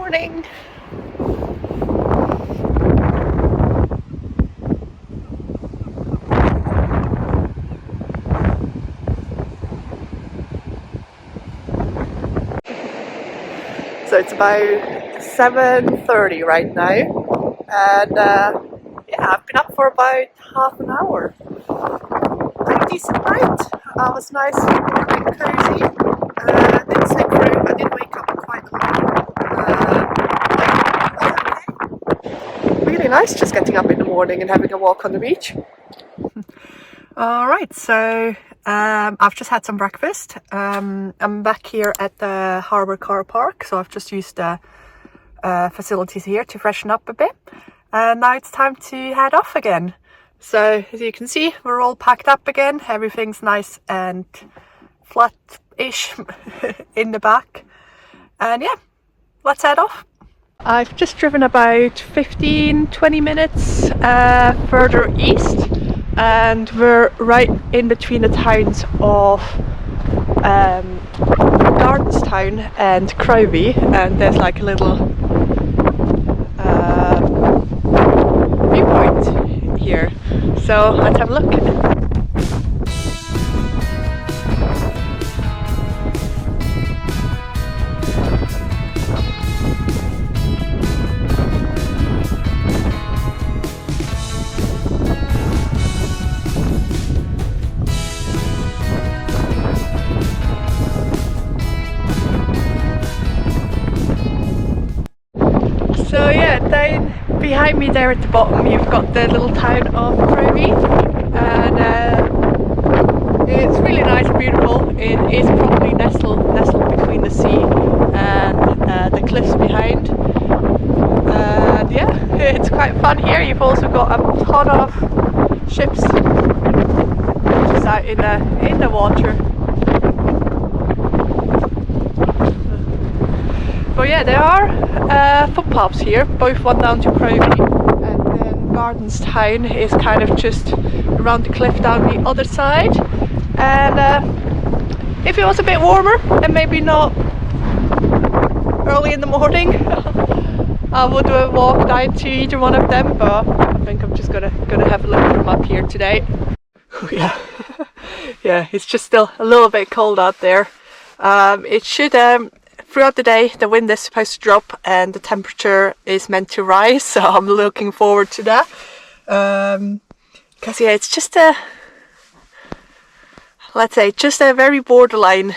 morning. So it's about 7:30 right now, and yeah, I've been up for about half an hour. Pretty decent night. It was nice, warm and cozy. Didn't sleep through. I did wake up quite a lot. Okay. Really nice just getting up in the morning and having a walk on the beach. Alright, so I've just had some breakfast. I'm back here at the Harbour Car Park, so I've just used the facilities here to freshen up a bit. And now it's time to head off again. So as you can see, we're all packed up again. Everything's nice and flat-ish in the back. And yeah, let's head off. I've just driven about 15-20 minutes further east. And we're right in between the towns of Scotstown and Crovie, and there's like a little viewpoint here. So let's have a look. So yeah, down behind me there at the bottom you've got the little town of Crovie, and it's really nice and beautiful. It is probably nestled between the sea and the cliffs behind, and yeah, it's quite fun here. You've also got a ton of ships just out in the water. But yeah, there are footpaths here, both one down to Crovie, and then Gardenstown is kind of just around the cliff down the other side. And if it was a bit warmer and maybe not early in the morning, I would have walked down to either one of them, but I think I'm just gonna have a look from up here today. Oh yeah, yeah, it's just still a little bit cold out there. It should throughout the day the wind is supposed to drop and the temperature is meant to rise, so I'm looking forward to that. Because yeah, it's just let's say just a very borderline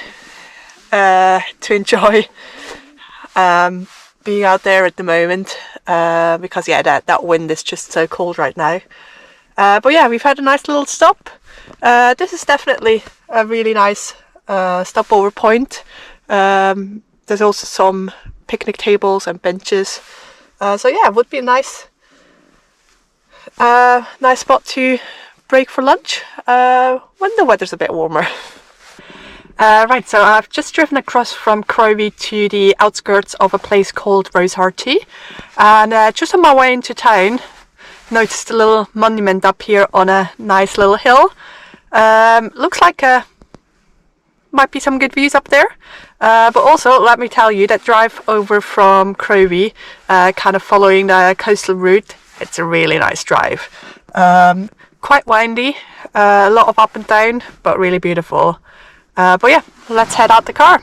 to enjoy being out there at the moment, because yeah, that wind is just so cold right now. But yeah, we've had a nice little stop. This is definitely a really nice stopover point. There's also some picnic tables and benches, so yeah, it would be a nice spot to break for lunch when the weather's a bit warmer. Right, so I've just driven across from Crovie to the outskirts of a place called Rosehearty, and just on my way into town noticed a little monument up here on a nice little hill. Looks like might be some good views up there, but also let me tell you that drive over from Crovie, kind of following the coastal route, it's a really nice drive. Quite windy, a lot of up and down, but really beautiful. But yeah, let's head out the car.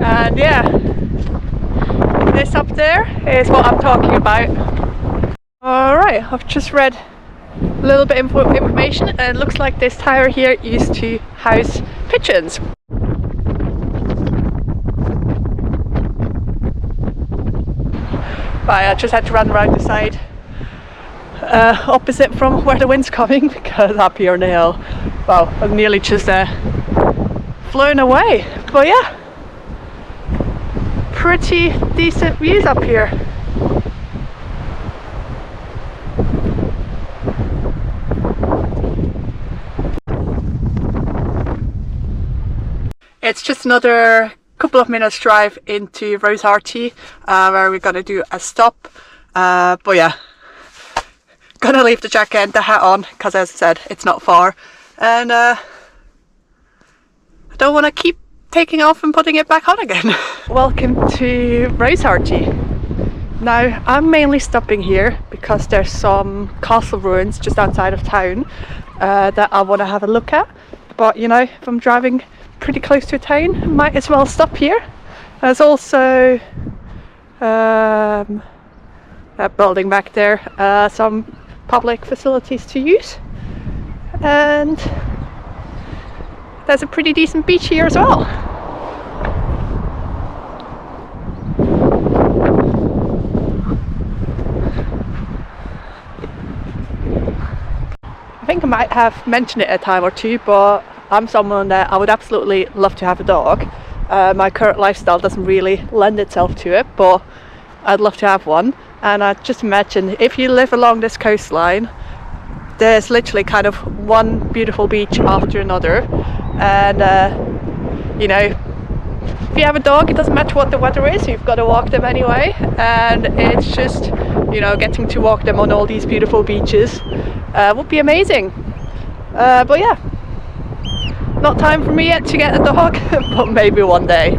And yeah, this up there is what I'm talking about. Alright, I've just read a little bit of information, and it looks like this tower here used to house pigeons. But I just had to run around the side opposite from where the wind's coming, because up here on the hill, well, I'm nearly just flown away. But yeah, pretty decent views up here. It's just another couple of minutes drive into Rosehearty, where we're gonna do a stop. But yeah, gonna leave the jacket and the hat on, because as I said, it's not far, and I don't want to keep taking off and putting it back on again. Welcome to Rosehearty. Now, I'm mainly stopping here because there's some castle ruins just outside of town that I want to have a look at. But you know, if I'm driving pretty close to a town, I might as well stop here. There's also that building back there, some public facilities to use, and there's a pretty decent beach here as well. I think I might have mentioned it a time or two, but I'm someone that I would absolutely love to have a dog. My current lifestyle doesn't really lend itself to it, but I'd love to have one. And I just imagine if you live along this coastline, there's literally kind of one beautiful beach after another, and you know, if you have a dog, it doesn't matter what the weather is, you've got to walk them anyway, and it's just, you know, getting to walk them on all these beautiful beaches would be amazing. But yeah, not time for me yet to get a dog, but maybe one day.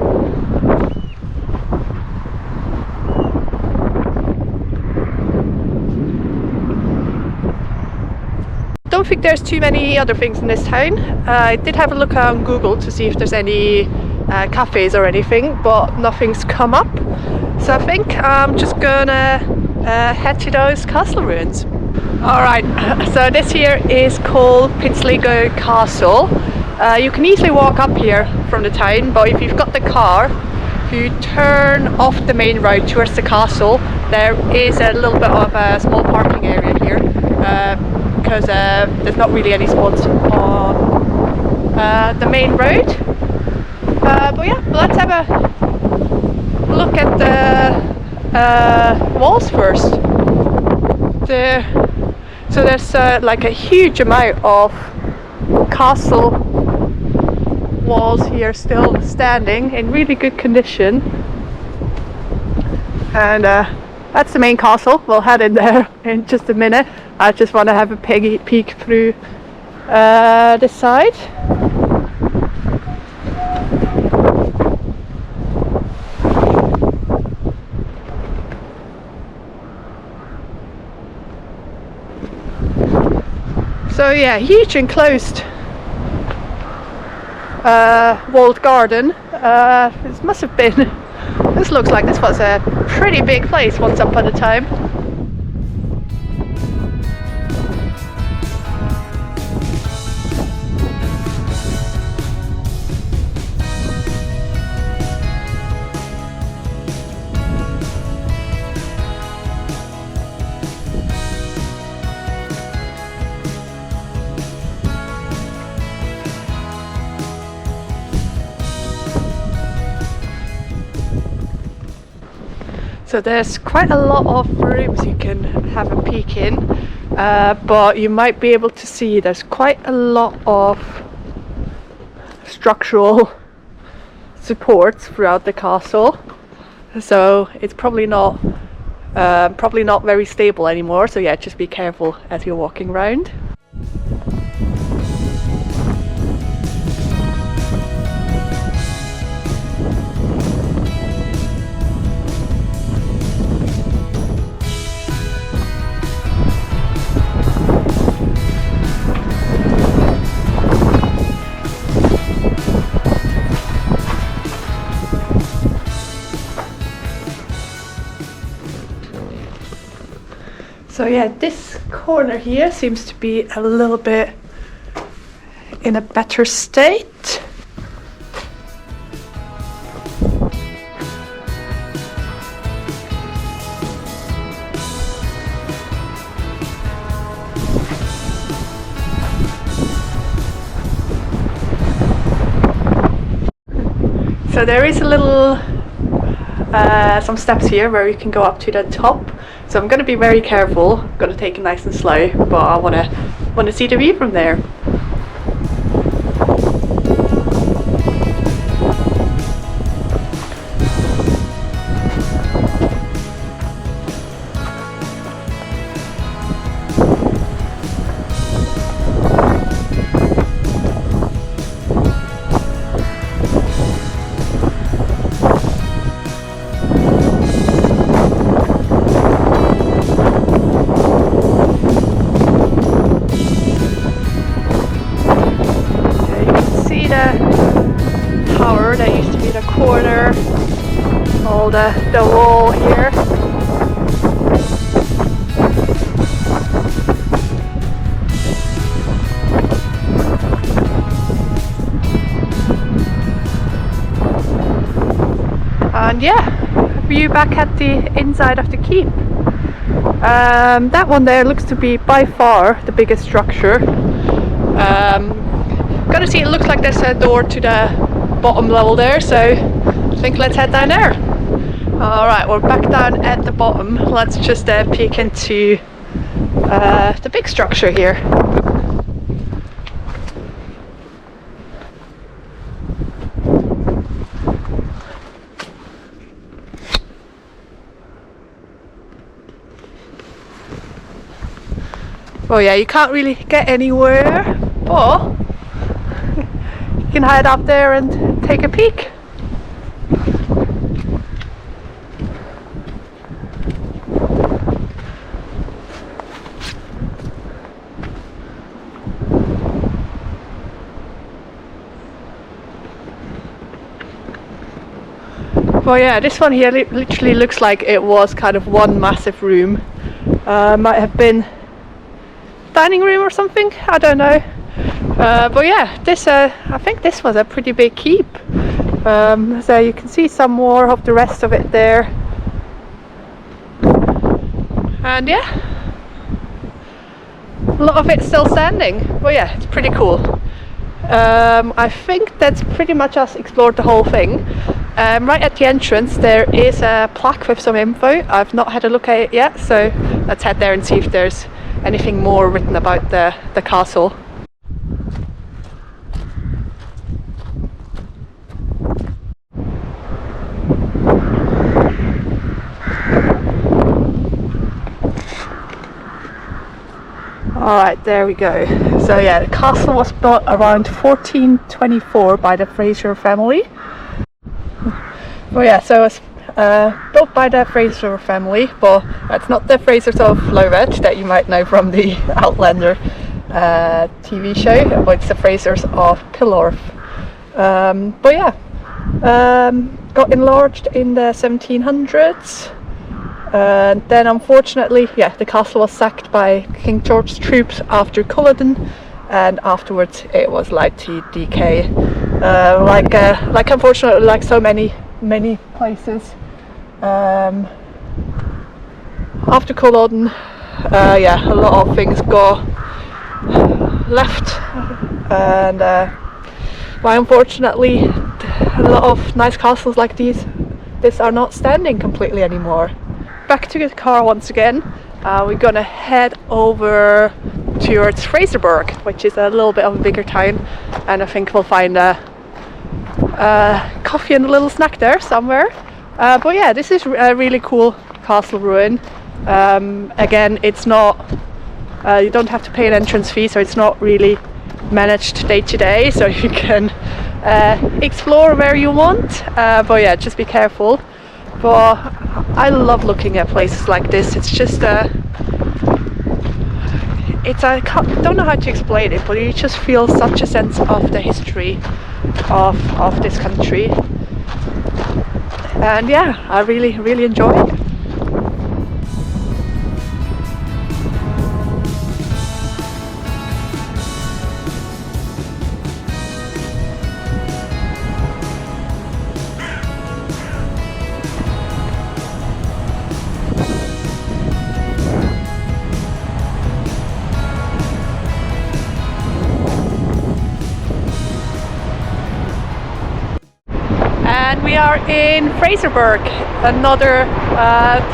I don't think there's too many other things in this town. I did have a look on Google to see if there's any cafes or anything, but nothing's come up. So I think I'm just gonna head to those castle ruins. Alright, so this here is called Pitsligo Castle. You can easily walk up here from the town, but if you've got the car, if you turn off the main road towards the castle, there is a little bit of a small parking area here, because there's not really any spots on the main road. But yeah, let's have a look at the walls first. So there's like a huge amount of castle walls here still standing in really good condition, and that's the main castle. We'll head in there in just a minute. I just want to have a peek through this side. So yeah, huge enclosed walled garden. This must have been, this looks like this was a pretty big place once upon a time. So there's quite a lot of rooms you can have a peek in, but you might be able to see there's quite a lot of structural supports throughout the castle, so it's probably not very stable anymore. So yeah, just be careful as you're walking around. So yeah, this corner here seems to be a little bit in a better state. So there is a little some steps here where you can go up to the top. So I'm going to be very careful. I'm going to take it nice and slow, but I want to see the view from there. corner, all the wall here. And yeah, view back at the inside of the keep. That one there looks to be by far the biggest structure. Gotta see, it looks like there's a door to the bottom level there, so I think let's head down there. Alright, we're back down at the bottom. Let's just peek into the big structure here. Well, yeah, you can't really get anywhere, but you can head up there and take a peek. Well, yeah, this one here literally looks like it was kind of one massive room. Might have been dining room or something, I don't know. But yeah, this I think this was a pretty big keep. So you can see some more of the rest of it there. And yeah, a lot of it still standing. But yeah, it's pretty cool. I think that's pretty much us explored the whole thing. Right at the entrance there is a plaque with some info. I've not had a look at it yet, so let's head there and see if there's anything more written about the castle. Alright, there we go. So yeah, the castle was built around 1424 by the Fraser family. Well, yeah, so it's built by the Fraser family, but it's not the Frasers of Lovat that you might know from the Outlander TV show, but it's the Frasers of Pilorf. But yeah, got enlarged in the 1700s. Then unfortunately, yeah, the castle was sacked by King George's troops after Culloden, and afterwards it was like to decay. Like unfortunately, like so many places. After Culloden, yeah, a lot of things got left, and well, unfortunately, a lot of nice castles like this are not standing completely anymore. Back to the car once again. We're gonna head over towards Fraserburgh, which is a little bit of a bigger town, and I think we'll find a coffee and a little snack there somewhere. But yeah, this is a really cool castle ruin. Again, it's not, you don't have to pay an entrance fee, so it's not really managed day to day, so you can explore where you want. But yeah, just be careful. But I love looking at places like this. It's just I don't know how to explain it, but you just feel such a sense of the history of this country. And yeah, I really enjoy it. We are in Fraserburgh, another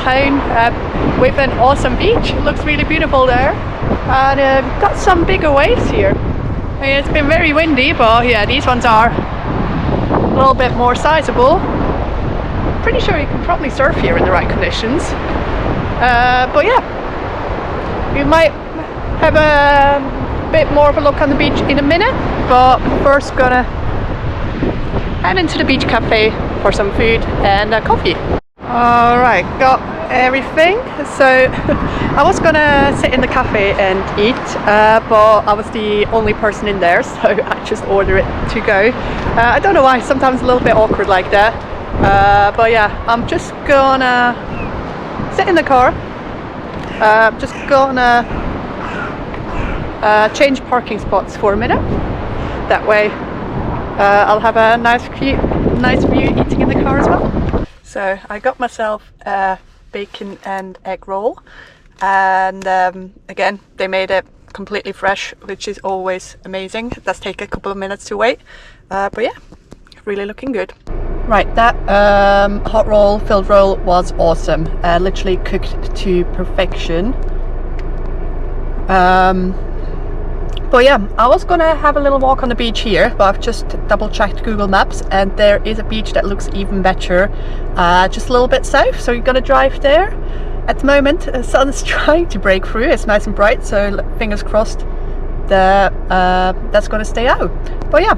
town with an awesome beach. It looks really beautiful there, and got some bigger waves here. I mean, it's been very windy, but yeah, these ones are a little bit more sizable. Pretty sure you can probably surf here in the right conditions. But yeah, we might have a bit more of a look on the beach in a minute, but first gonna head into the beach cafe for some food and coffee. Alright, got everything. So I was gonna sit in the cafe and eat, but I was the only person in there, so I just ordered it to go. I don't know why, sometimes a little bit awkward like that. But yeah, I'm just gonna sit in the car. Just gonna change parking spots for a minute. That way I'll have a nice view eating in the car as well. So I got myself a bacon and egg roll, and again, they made it completely fresh, which is always amazing. It does take a couple of minutes to wait, but yeah, really looking good. Right, that hot roll, filled roll was awesome. Literally cooked to perfection. But yeah, I was gonna have a little walk on the beach here, but I've just double checked Google Maps and there is a beach that looks even better just a little bit south, so you're gonna drive there. At the moment the sun is trying to break through, it's nice and bright, so fingers crossed that's gonna stay out. But yeah,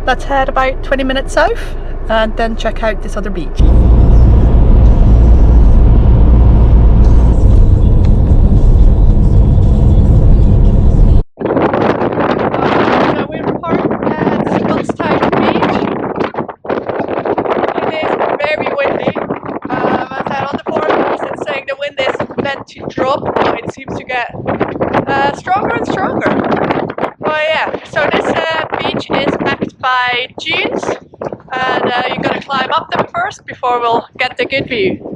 let's head about 20 minutes south and then check out this other beach. To drop, but it seems to get stronger and stronger. But yeah, so this beach is backed by dunes, and you're gonna climb up them first before we'll get the good view.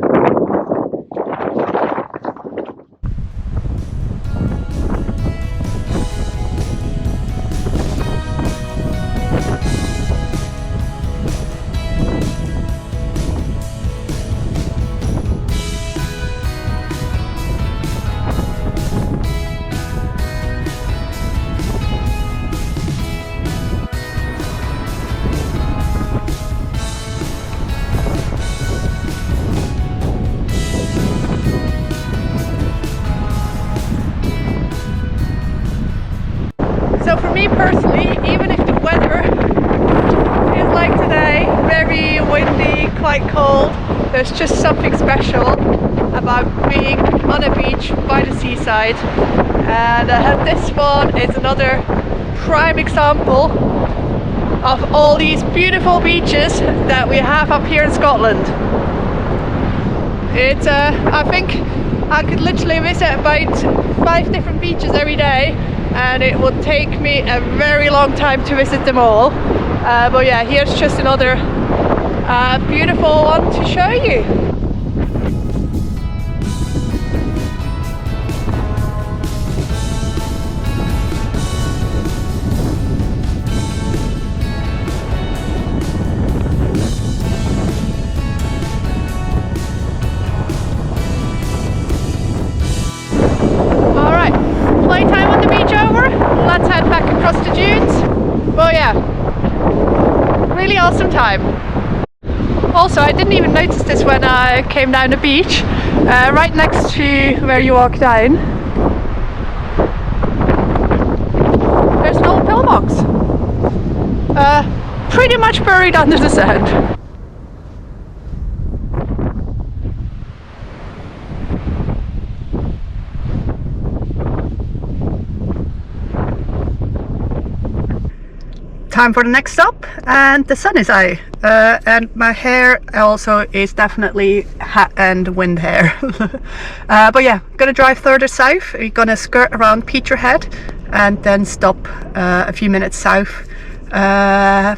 So for me personally, even if the weather is like today, very windy, quite cold, there's just something special about being on a beach by the seaside. And this one is another prime example of all these beautiful beaches that we have up here in Scotland. It's I think I could literally visit about 5 different beaches every day, and it would take me a very long time to visit them all. But yeah, here's just another beautiful one to show you. Playtime on the beach over, let's head back across the dunes. Well yeah, really awesome time. Also, I didn't even notice this when I came down the beach, right next to where you walk down, there's an old pillbox, pretty much buried under the sand. Time for the next stop, and the sun is out, and my hair also is definitely hat and wind hair. But yeah, gonna drive further south. We're gonna skirt around Peterhead and then stop a few minutes south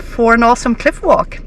for an awesome cliff walk.